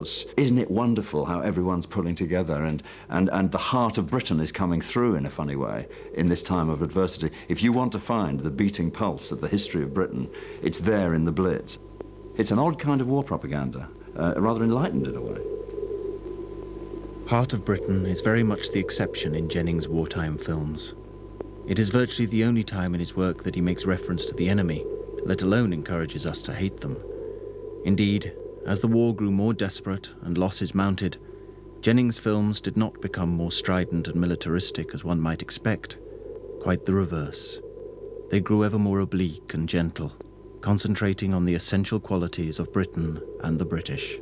Isn't it wonderful how everyone's pulling together and the heart of Britain is coming through in a funny way in this time of adversity? If you want to find the beating pulse of the history of Britain, it's there in the Blitz. It's an odd kind of war propaganda, rather enlightened in a way. Heart of Britain is very much the exception in Jennings' wartime films. It is virtually the only time in his work that he makes reference to the enemy, let alone encourages us to hate them. Indeed, as the war grew more desperate and losses mounted, Jennings' films did not become more strident and militaristic as one might expect. Quite the reverse. They grew ever more oblique and gentle, concentrating on the essential qualities of Britain and the British.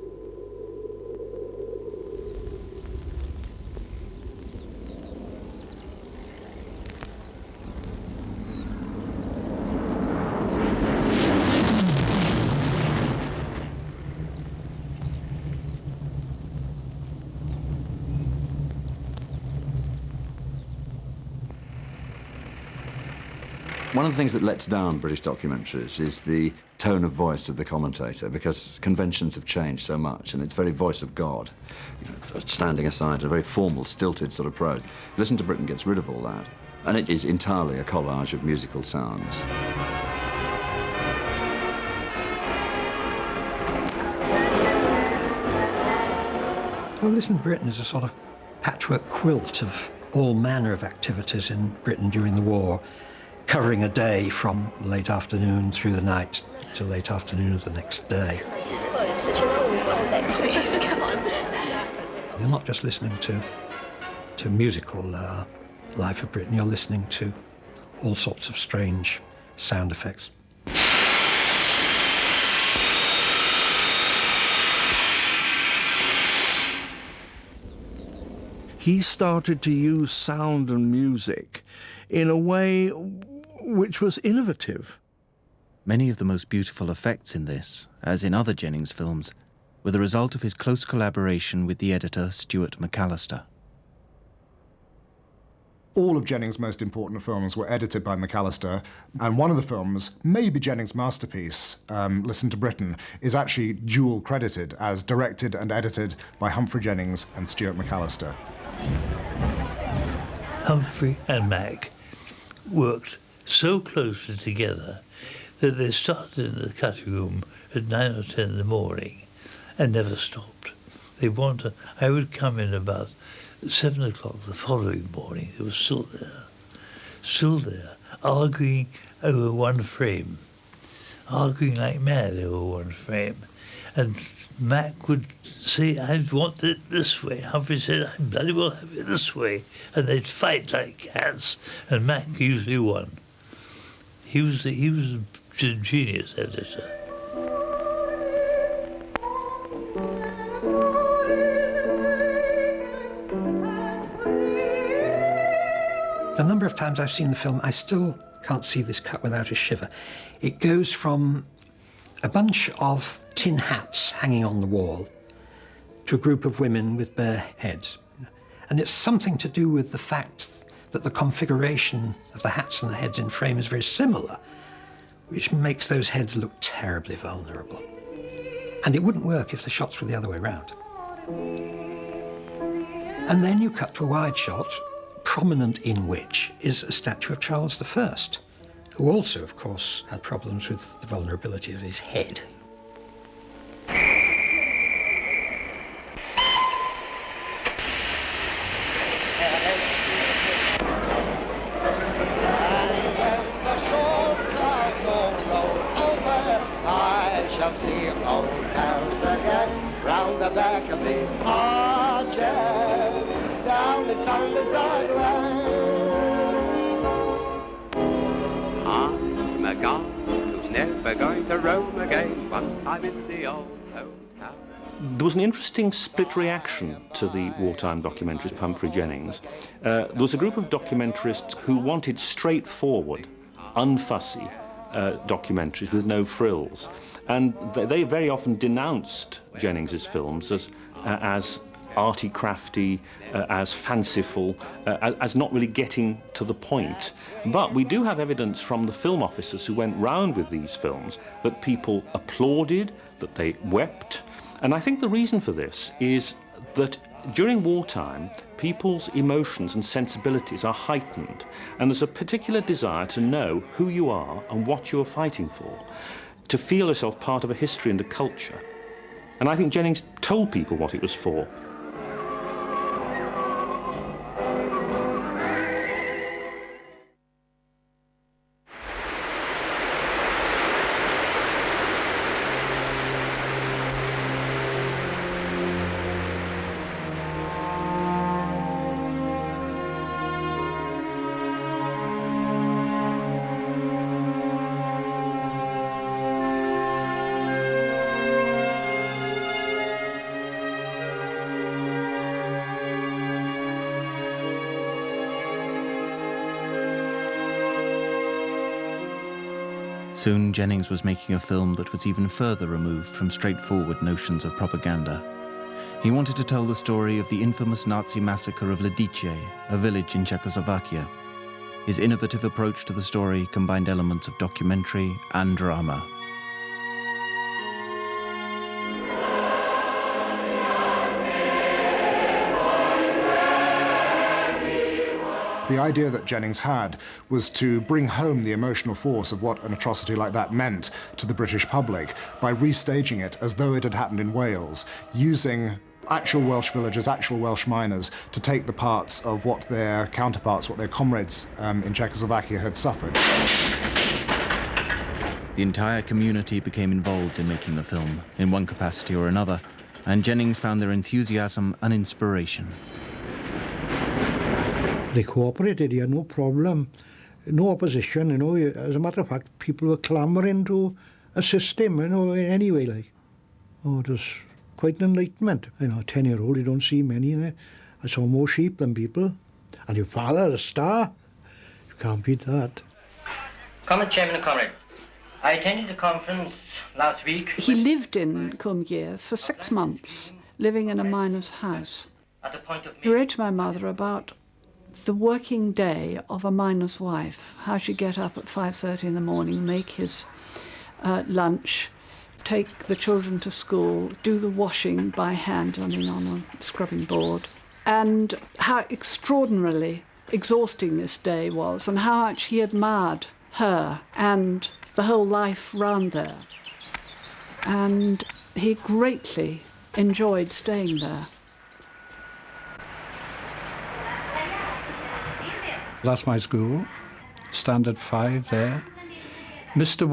One of the things that lets down British documentaries is the tone of voice of the commentator, because conventions have changed so much, and it's very voice of God, standing aside, a very formal, stilted sort of prose. Listen to Britain gets rid of all that, and it is entirely a collage of musical sounds. Well, Listen to Britain is a sort of patchwork quilt of all manner of activities in Britain during the war, covering a day from late afternoon through the night to late afternoon of the next day. Well, it's such an old one, please, come on. You're not just listening to musical life of Britain, you're listening to all sorts of strange sound effects. He started to use sound and music in a way which was innovative. Many of the most beautiful effects in this, as in other Jennings films, were the result of his close collaboration with the editor Stuart McAllister. All of Jennings' most important films were edited by McAllister, and one of the films, maybe Jennings' masterpiece, Listen to Britain, is actually dual credited as directed and edited by Humphrey Jennings and Stuart McAllister. Humphrey and Mac worked so closely together that they started in the cutting room at 9 or 10 in the morning and never stopped. I would come in about 7 o'clock the following morning. They were still there, arguing over one frame, arguing like mad over one frame. And Mac would say, I want it this way. Humphrey said, I bloody well have it this way. And they'd fight like cats, and Mac usually won. He was a genius editor. The number of times I've seen the film, I still can't see this cut without a shiver. It goes from a bunch of tin hats hanging on the wall to a group of women with bare heads. And it's something to do with the fact that the configuration of the hats and the heads in frame is very similar, which makes those heads look terribly vulnerable. And it wouldn't work if the shots were the other way around. And then you cut to a wide shot, prominent in which is a statue of Charles I, who also, of course, had problems with the vulnerability of his head. I'm a guy who's never going to roam again once I'm in the old hometown. There was an interesting split reaction to the wartime documentaries of Humphrey Jennings. There was a group of documentarists who wanted straightforward, unfussy documentaries with no frills. And they very often denounced Jennings's films as arty crafty, as fanciful, as not really getting to the point. But we do have evidence from the film officers who went round with these films that people applauded, that they wept, And I think the reason for this is that during wartime, people's emotions and sensibilities are heightened, and there's a particular desire to know who you are and what you're fighting for, to feel yourself part of a history and a culture. And I think Jennings told people what it was for. Soon Jennings was making a film that was even further removed from straightforward notions of propaganda. He wanted to tell the story of the infamous Nazi massacre of Lidice, a village in Czechoslovakia. His innovative approach to the story combined elements of documentary and drama. The idea that Jennings had was to bring home the emotional force of what an atrocity like that meant to the British public by restaging it as though it had happened in Wales, using actual Welsh villagers, actual Welsh miners, to take the parts of what their counterparts, what their comrades in Czechoslovakia had suffered. The entire community became involved in making the film, in one capacity or another, and Jennings found their enthusiasm an inspiration. They cooperated, he had no problem, no opposition, you know. As a matter of fact, people were clamouring to assist him, you know, in any way, like. Oh, it was quite an enlightenment. You know, a 10-year-old, you don't see many in there. I saw more sheep than people. And your father, a star. You can't beat that. Comrade Chairman and Comrade, I attended a conference last week. He lived in Cwmgyrdd for 6 months, living in a miner's house. At the point of He wrote to my mother about the working day of a miner's wife, how she'd get up at 5:30 in the morning, make his lunch, take the children to school, do the washing by hand, I mean on a scrubbing board, and how extraordinarily exhausting this day was, and how much he admired her and the whole life round there. And he greatly enjoyed staying there. That's my school, Standard 5 there. Mr.